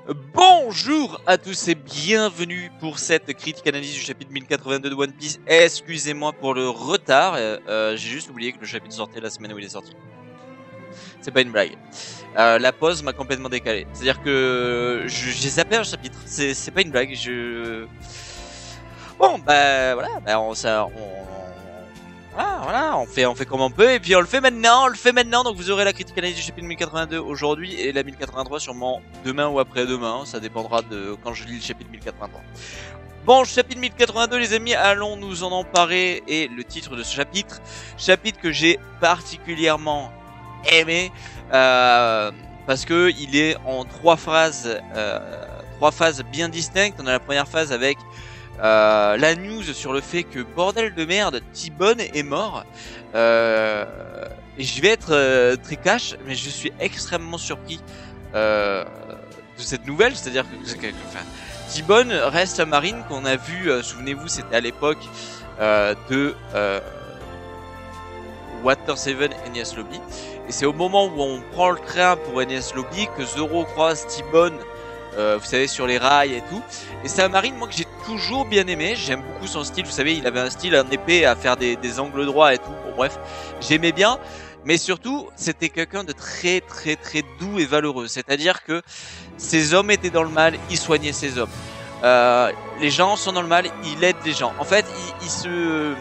Bonjour à tous et bienvenue pour cette critique analyse du chapitre 1082 de One Piece. Excusez-moi pour le retard, j'ai juste oublié que le chapitre sortait la semaine où il est sorti. C'est pas une blague. La pause m'a complètement décalé. C'est-à-dire que j'ai zappé un chapitre, c'est pas une blague. Bon, bah voilà, bah voilà, on fait comme on peut et puis on le fait maintenant, donc vous aurez la critique analyse du chapitre 1082 aujourd'hui et la 1083 sûrement demain ou après-demain, ça dépendra de quand je lis le chapitre 1083. Bon, chapitre 1082 les amis, allons nous en emparer et le titre de ce chapitre que j'ai particulièrement aimé parce que il est en trois phases bien distinctes. On a la première phase avec la news sur le fait que bordel de merde, T-Bone est mort. Et je vais être très cash, mais je suis extrêmement surpris de cette nouvelle. C'est-à-dire que T-Bone reste un marine qu'on a vu, souvenez-vous, c'était à l'époque de Water 7 Enies Lobby. Et c'est au moment où on prend le train pour Enies Lobby que Zoro croise T-Bone. Vous savez, sur les rails et tout. Et c'est un marine, moi, que j'ai toujours bien aimé. J'aime beaucoup son style. Vous savez, il avait un style en épée à faire des angles droits et tout. Bon, bref, j'aimais bien. Mais surtout, c'était quelqu'un de très doux et valeureux. C'est-à-dire que ses hommes étaient dans le mal, il soignait ses hommes. Les gens sont dans le mal, il aide les gens. En fait, il se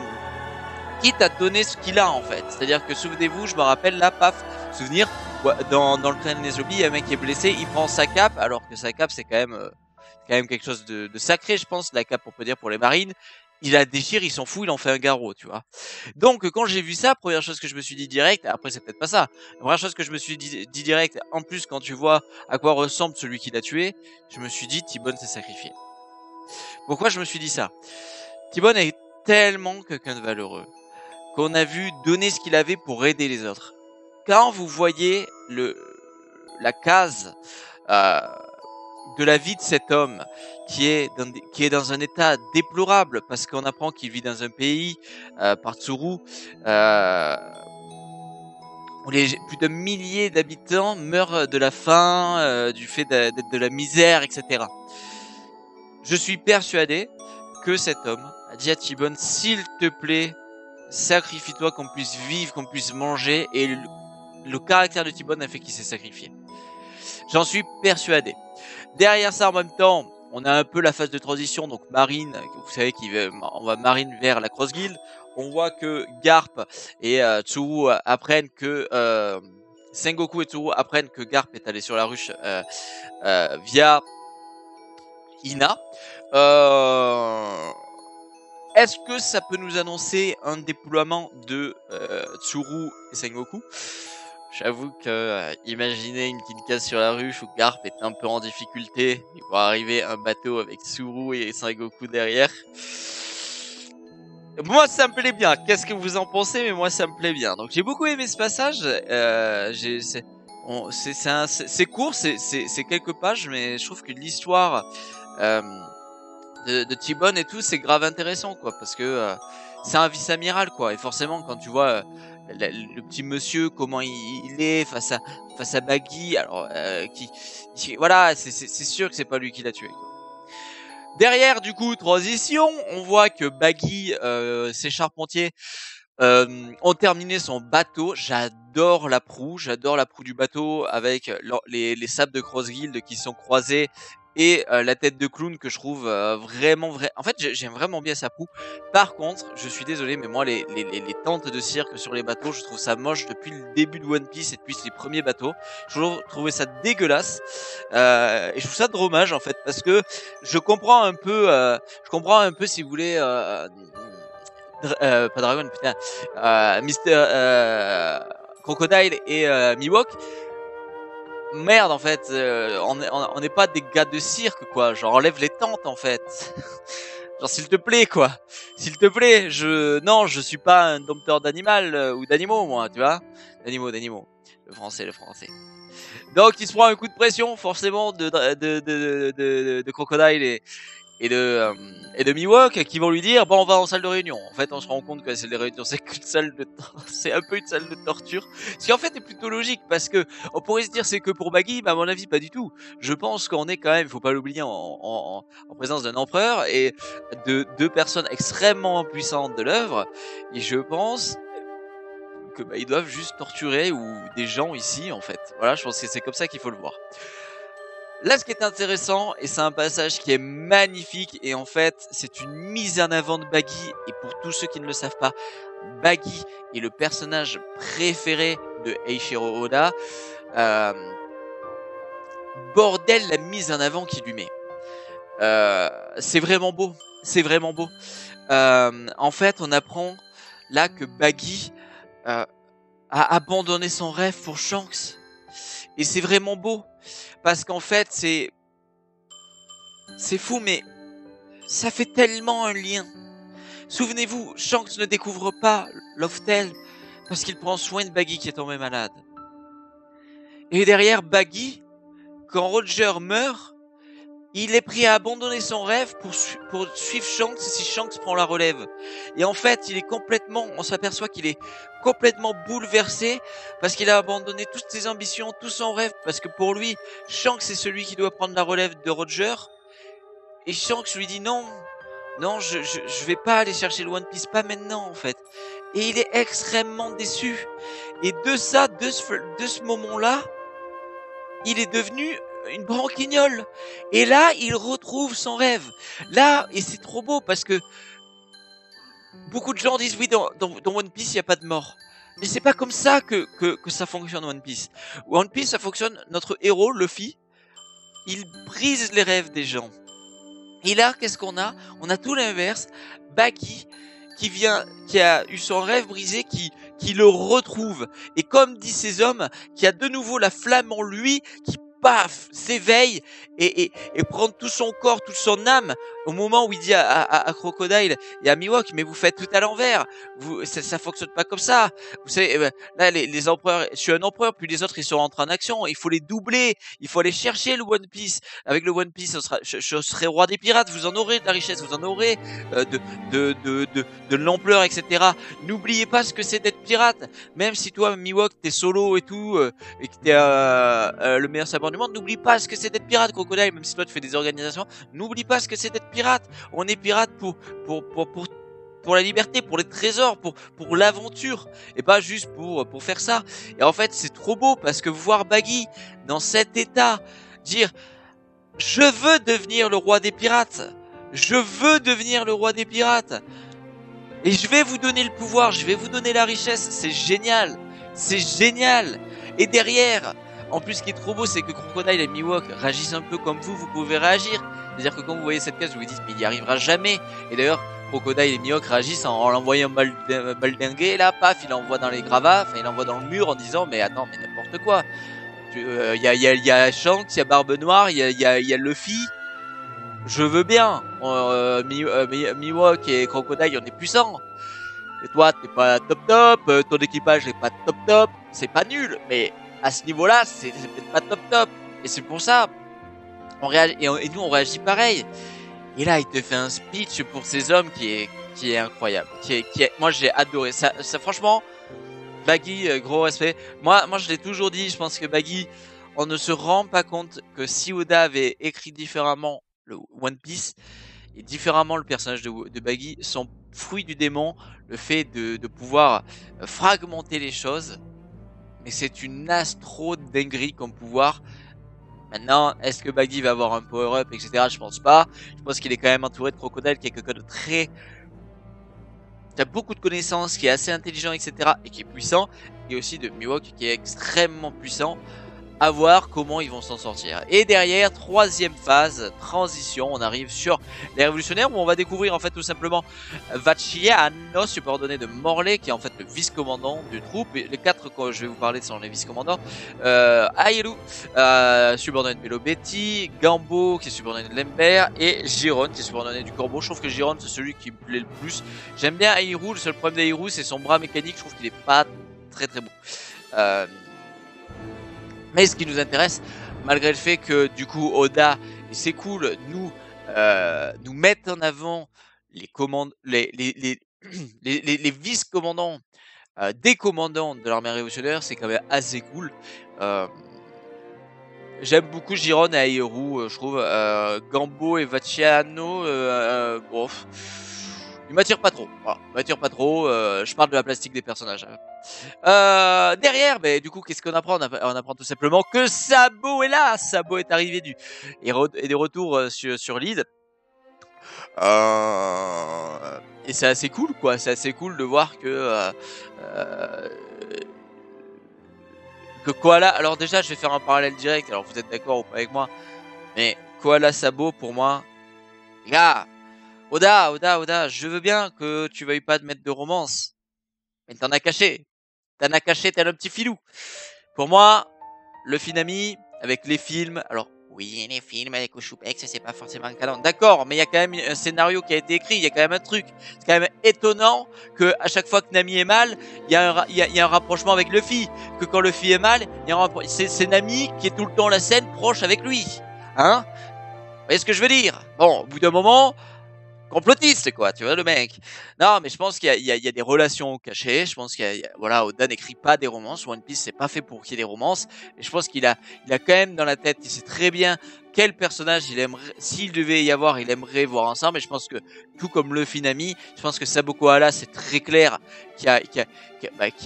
quitte à donner ce qu'il a, en fait. C'est-à-dire que, souvenez-vous, je me rappelle là, paf, souvenir, dans le train de Neslobby, il y a un mec qui est blessé, il prend sa cape, alors que sa cape c'est quand même quelque chose de sacré, je pense, la cape on peut dire pour les marines. Il la déchire, il s'en fout, il en fait un garrot, tu vois. Donc quand j'ai vu ça, première chose que je me suis dit direct, après c'est peut-être pas ça, la première chose que je me suis dit direct, en plus quand tu vois à quoi ressemble celui qui l'a tué, je me suis dit T-Bone s'est sacrifié. Pourquoi je me suis dit ça? T-Bone est tellement quelqu'un de valeureux qu'on a vu donner ce qu'il avait pour aider les autres. Quand vous voyez la case de la vie de cet homme qui est dans un état déplorable parce qu'on apprend qu'il vit dans un pays par Tsuru où plus de milliers d'habitants meurent de la faim, du fait d'être de la misère, etc. Je suis persuadé que cet homme a dit à T-Bone, s'il te plaît, sacrifie-toi qu'on puisse vivre, qu'on puisse manger, et le caractère de T-Bone a fait qu'il s'est sacrifié. J'en suis persuadé. Derrière ça, en même temps, on a un peu la phase de transition. Donc Marine, vous savez on va Marine vers la Cross Guild. On voit que Garp et Tsuru apprennent que Sengoku et Tsuru apprennent que Garp est allé sur la ruche via Ina. Est-ce que ça peut nous annoncer un déploiement de Tsuru et Sengoku? J'avoue que imaginer une petite case sur la ruche où Garp est un peu en difficulté, il va arriver un bateau avec Tsuru et Sengoku derrière. Moi ça me plaît bien, qu'est-ce que vous en pensez? Mais moi ça me plaît bien. Donc j'ai beaucoup aimé ce passage, c'est court, c'est quelques pages, mais je trouve que l'histoire de T-Bone et tout, c'est grave intéressant, quoi, parce que c'est un vice-amiral, quoi, et forcément quand tu vois le petit monsieur comment il est face à Baggy, alors voilà, c'est sûr que c'est pas lui qui l'a tué, quoi. Derrière, du coup, transition, on voit que Baggy, ses charpentiers ont terminé son bateau. J'adore la proue du bateau avec les sables de Cross Guild qui sont croisés et la tête de clown que je trouve vraiment en fait j'aime vraiment bien sa proue. Par contre, je suis désolé, mais moi les tentes de cirque sur les bateaux, je trouve ça moche depuis le début de One Piece et depuis les premiers bateaux. J'ai toujours trouvé ça dégueulasse et je trouve ça dommage en fait, parce que je comprends un peu si vous voulez pas Dragon, putain, Mister Crocodile et Miwok. Merde, en fait, on n'est pas des gars de cirque, quoi. Genre, enlève les tentes, en fait. Genre, s'il te plaît, quoi. S'il te plaît, non, je suis pas un dompteur d'animal ou d'animaux, moi, tu vois. D'animaux. Le français. Donc, il se prend un coup de pression, forcément, de Crocodile et de Mihawk qui vont lui dire bon on va en salle de réunion. En fait on se rend compte que la salle de réunion c'est qu'une salle de c'est un peu une salle de torture. Ce qui en fait est plutôt logique parce que on pourrait se dire c'est que pour Baggy, mais à mon avis pas du tout. Je pense qu'on est quand même, faut pas l'oublier, en présence d'un empereur et de deux personnes extrêmement puissantes de l'œuvre. Et je pense que ils doivent juste torturer ou des gens ici en fait. Voilà, je pense que c'est comme ça qu'il faut le voir. Là, ce qui est intéressant, et c'est un passage qui est magnifique, et en fait, c'est une mise en avant de Baggy, et pour tous ceux qui ne le savent pas, Baggy est le personnage préféré de Eiichiro Oda. Bordel, la mise en avant qu'il lui met. C'est vraiment beau, c'est vraiment beau. En fait, on apprend là que Baggy a abandonné son rêve pour Shanks, et c'est vraiment beau. Parce qu'en fait, c'est fou, mais ça fait tellement un lien. Souvenez-vous, Shanks ne découvre pas Loftel parce qu'il prend soin de Baggy qui est tombé malade. Et derrière Baggy, quand Roger meurt, il est pris à abandonner son rêve pour suivre Shanks si Shanks prend la relève. Et en fait, on s'aperçoit qu'il est complètement bouleversé parce qu'il a abandonné toutes ses ambitions, tout son rêve, parce que pour lui, Shanks est celui qui doit prendre la relève de Roger. Et Shanks lui dit non, je vais pas aller chercher le One Piece, pas maintenant en fait. Et il est extrêmement déçu. Et de ce moment-là, il est devenu une branquignole. Et là, il retrouve son rêve. Là, et c'est trop beau parce que beaucoup de gens disent oui, dans One Piece, il n'y a pas de mort. Mais c'est pas comme ça que ça fonctionne One Piece. One Piece, ça fonctionne, notre héros, Luffy, il brise les rêves des gens. Et là, qu'est-ce qu'on a? On a tout l'inverse. Baggy, qui a eu son rêve brisé, qui le retrouve. Et comme dit ces hommes, qui a de nouveau la flamme en lui, qui paf, s'éveille et prend tout son corps, toute son âme au moment où il dit à Crocodile et à Mihawk, mais vous faites tout à l'envers, ça fonctionne pas comme ça. Vous savez, là les empereurs, je suis un empereur, puis les autres ils sont rentrés en action, il faut les doubler, il faut aller chercher le One Piece. Avec le One Piece, je serai roi des pirates, vous en aurez de la richesse, vous en aurez de l'ampleur, etc. N'oubliez pas ce que c'est d'être pirate, même si toi Mihawk t'es solo et tout, et que t'es le meilleur sabre du monde, n'oublie pas ce que c'est d'être pirate, Crocodile, même si toi tu fais des organisations, n'oublie pas ce que c'est d'être pirate. On est pirate pour la liberté, pour les trésors, pour l'aventure, et pas juste pour faire ça. Et en fait, c'est trop beau parce que voir Baggy dans cet état, dire je veux devenir le roi des pirates, je veux devenir le roi des pirates, et je vais vous donner le pouvoir, je vais vous donner la richesse, c'est génial, c'est génial. Et derrière, en plus, ce qui est trop beau, c'est que Crocodile et Mihawk réagissent un peu comme vous pouvez réagir. C'est-à-dire que quand vous voyez cette case, vous vous dites, mais il y arrivera jamais. Et d'ailleurs, Crocodile et Mihawk réagissent en l'envoyant baldinguer, là, paf, il l'envoie dans les gravats, enfin, il l'envoie dans le mur en disant, mais attends, mais n'importe quoi. Il y a Shanks, il y a Barbe Noire, il y a Luffy. Je veux bien. Mihawk et Crocodile, on est puissants. Et toi, t'es pas top, ton équipage est pas top, c'est pas nul, mais à ce niveau-là, c'est peut-être pas top. Et c'est pour ça, on réagit, et nous on réagit pareil. Et là, il te fait un speech pour ces hommes qui est incroyable. Moi, j'ai adoré. Ça, franchement, Baggy, gros respect. Moi, je l'ai toujours dit, je pense que Baggy, on ne se rend pas compte que si Oda avait écrit différemment le One Piece, et différemment le personnage de Baggy, son fruit du démon, le fait de pouvoir fragmenter les choses, mais c'est une astro dinguerie comme pouvoir. Maintenant, est-ce que Baggy va avoir un power-up, etc. Je pense pas. Je pense qu'il est quand même entouré de Crocodile, qui est quelqu'un de très... qui a beaucoup de connaissances, qui est assez intelligent, etc. et qui est puissant. Et aussi de Mihawk, qui est extrêmement puissant. À voir comment ils vont s'en sortir. Et derrière, troisième phase, transition, on arrive sur les révolutionnaires où on va découvrir en fait tout simplement Vachiano, subordonné de Morley, qui est en fait le vice-commandant du troupe. Et les quatre que je vais vous parler sont les vice-commandants. Airu, subordonné de Melobetti, Gambo, qui est subordonné de Lembert, et Giron, qui est subordonné du Corbeau. Je trouve que Giron, c'est celui qui me plaît le plus. J'aime bien Airu, le seul problème d'Airu, c'est son bras mécanique, je trouve qu'il est pas très beau. Mais ce qui nous intéresse, malgré le fait que du coup Oda, c'est cool, nous nous mettent en avant les les vice-commandants, des commandants de l'armée révolutionnaire, c'est quand même assez cool. J'aime beaucoup Giron et Aeru, je trouve. Gambo et Vaciano, bon, ils m'attirent pas trop. Voilà, ils m'attirent pas trop. Je parle de la plastique des personnages. Derrière, du coup, qu'est-ce qu'on apprend? On apprend tout simplement que Sabo est là. Sabo est arrivé et des retours sur l'île. Et c'est assez cool, quoi. C'est assez cool de voir que Koala. Alors déjà, je vais faire un parallèle direct. Alors vous êtes d'accord ou pas avec moi, mais Koala Sabo, pour moi, les gars, Oda, je veux bien que tu veuilles pas te mettre de romance, mais t'en as caché. T'en as caché tel un petit filou. Pour moi, le Finami, avec les films, alors oui, les films avec Oshupex, c'est pas forcément un canon. D'accord, mais il y a quand même un scénario qui a été écrit, il y a quand même un truc. C'est quand même étonnant que à chaque fois que Nami est mal, il y a un rapprochement avec Luffy. Que quand Luffy est mal, c'est Nami qui est tout le temps la scène proche avec lui. Hein? Vous voyez ce que je veux dire? Bon, au bout d'un moment, complotiste, quoi, tu vois, le mec. Non, mais je pense qu'il y a des relations cachées. Je pense voilà, Oda n'écrit pas des romances. One Piece, c'est pas fait pour qu'il y ait des romances. Et je pense il a quand même dans la tête, il sait très bien quel personnage il aimerait, s'il devait y avoir, il aimerait voir ensemble. Et je pense que, tout comme Luffy Nami, je pense que Sabo Koala, c'est très clair qu'il y a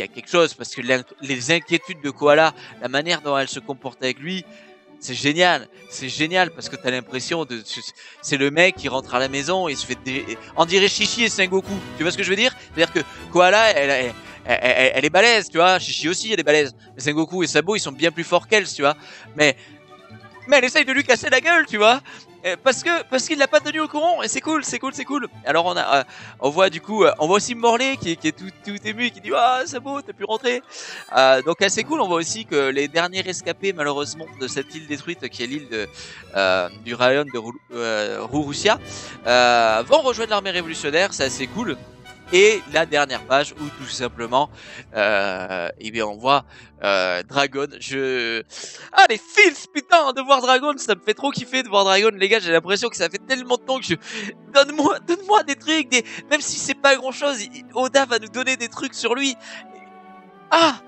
quelque chose. Parce que les inquiétudes de Koala, la manière dont elle se comporte avec lui, c'est génial parce que t'as l'impression c'est le mec qui rentre à la maison et se fait on dirait Chichi et Sengoku, tu vois ce que je veux dire? C'est-à-dire que Koala, elle est balèze, tu vois, Chichi aussi elle est balèze, mais Sengoku et Sabo ils sont bien plus forts qu'elle, tu vois, mais elle essaye de lui casser la gueule, tu vois, parce qu'il l'a pas tenu au courant, et c'est cool. Alors on voit du coup, on voit aussi Morley qui est tout ému et qui dit ah Sabo t'as pu rentrer, donc assez cool. On voit aussi que les derniers rescapés malheureusement de cette île détruite qui est l'île du royaume de Rurusia vont rejoindre l'armée révolutionnaire, c'est assez cool. Et la dernière page où tout simplement eh bien on voit Dragon. Ah les fils, putain, de voir Dragon, ça me fait trop kiffer de voir Dragon, les gars. J'ai l'impression que ça fait tellement de temps que donne-moi des trucs, même si c'est pas grand chose, Oda va nous donner des trucs sur lui. Ah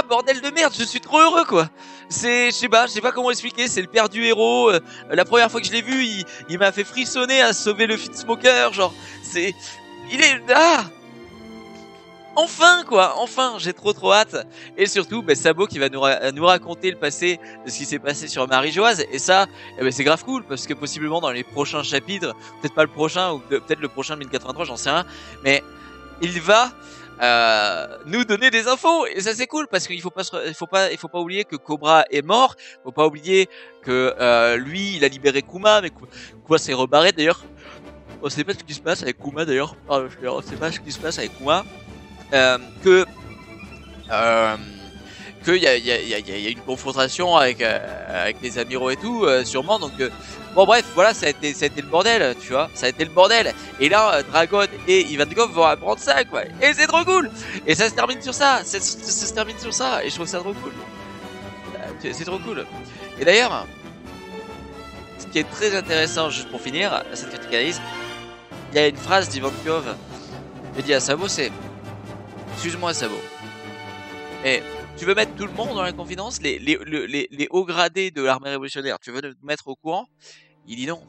bordel de merde, je suis trop heureux quoi. Je sais pas comment expliquer, c'est le père du héros. La première fois que je l'ai vu, il m'a fait frissonner à sauver le Smoker, genre il est enfin quoi, j'ai trop hâte. Et surtout Sabo qui va nous raconter le passé de ce qui s'est passé sur Marie-Joise. Et ça c'est grave cool parce que possiblement dans les prochains chapitres, peut-être pas le prochain ou peut-être le prochain de 1083, j'en sais rien, mais il va nous donner des infos. Et ça c'est cool parce qu'il faut pas oublier que Cobra est mort. Faut pas oublier que lui il a libéré Kuma, mais Kuma s'est rebarré d'ailleurs. On sait pas ce qui se passe avec Kuma d'ailleurs. On sait pas ce qui se passe avec Kuma. Que il y a une confrontation avec les amiraux et tout, sûrement. Donc bon bref, voilà, ça a été le bordel, tu vois. Ça a été le bordel. Et là, Dragon et Ivankov vont apprendre ça, quoi. Et c'est trop cool. Et ça se termine sur ça. Ça se termine sur ça. Et je trouve ça trop cool. C'est trop cool. Et d'ailleurs, ce qui est très intéressant, juste pour finir cette critique analyse, il y a une phrase d'Ivankov qui dit à Sabo, c'est excuse-moi Sabo, et tu veux mettre tout le monde dans la confidence, les hauts gradés de l'armée révolutionnaire, tu veux nous mettre au courant? Il dit non.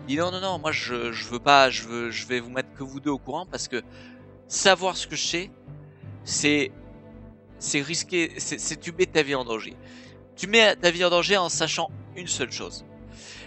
Il dit non, moi je veux pas, je vais vous mettre que vous deux au courant parce que savoir ce que je sais, c'est risquer, c'est tu mets ta vie en danger. Tu mets ta vie en danger en sachant une seule chose.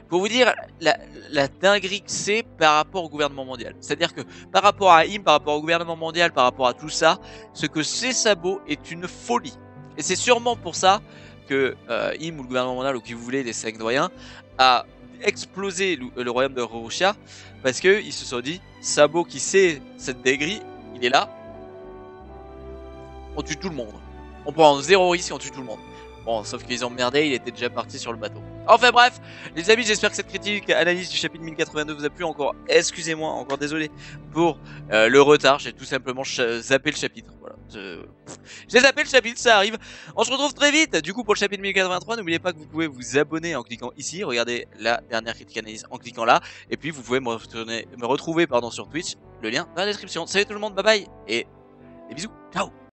Pour vous dire la dinguerie que c'est par rapport au gouvernement mondial. C'est-à-dire que par rapport à Im, par rapport au gouvernement mondial, par rapport à tout ça, ce que c'est Sabo est une folie. Et c'est sûrement pour ça que Im ou le gouvernement mondial, ou qui vous voulez, les 5 doyens, a explosé le royaume de Rurusia, parce qu'ils se sont dit, Sabo qui sait cette dinguerie, il est là, on tue tout le monde. On prend 0 risque et on tue tout le monde. Bon, sauf qu'ils ont merdé, il était déjà parti sur le bateau. Enfin bref, les amis, j'espère que cette critique, analyse du chapitre 1082 vous a plu. Encore, excusez-moi, encore désolé pour le retard. J'ai tout simplement zappé le chapitre. Voilà. J'ai zappé le chapitre, ça arrive. On se retrouve très vite. Du coup, pour le chapitre 1083, n'oubliez pas que vous pouvez vous abonner en cliquant ici. Regardez la dernière critique analyse en cliquant là. Et puis, vous pouvez me retrouver sur Twitch. Le lien dans la description. Salut tout le monde, bye bye. Et des bisous. Ciao.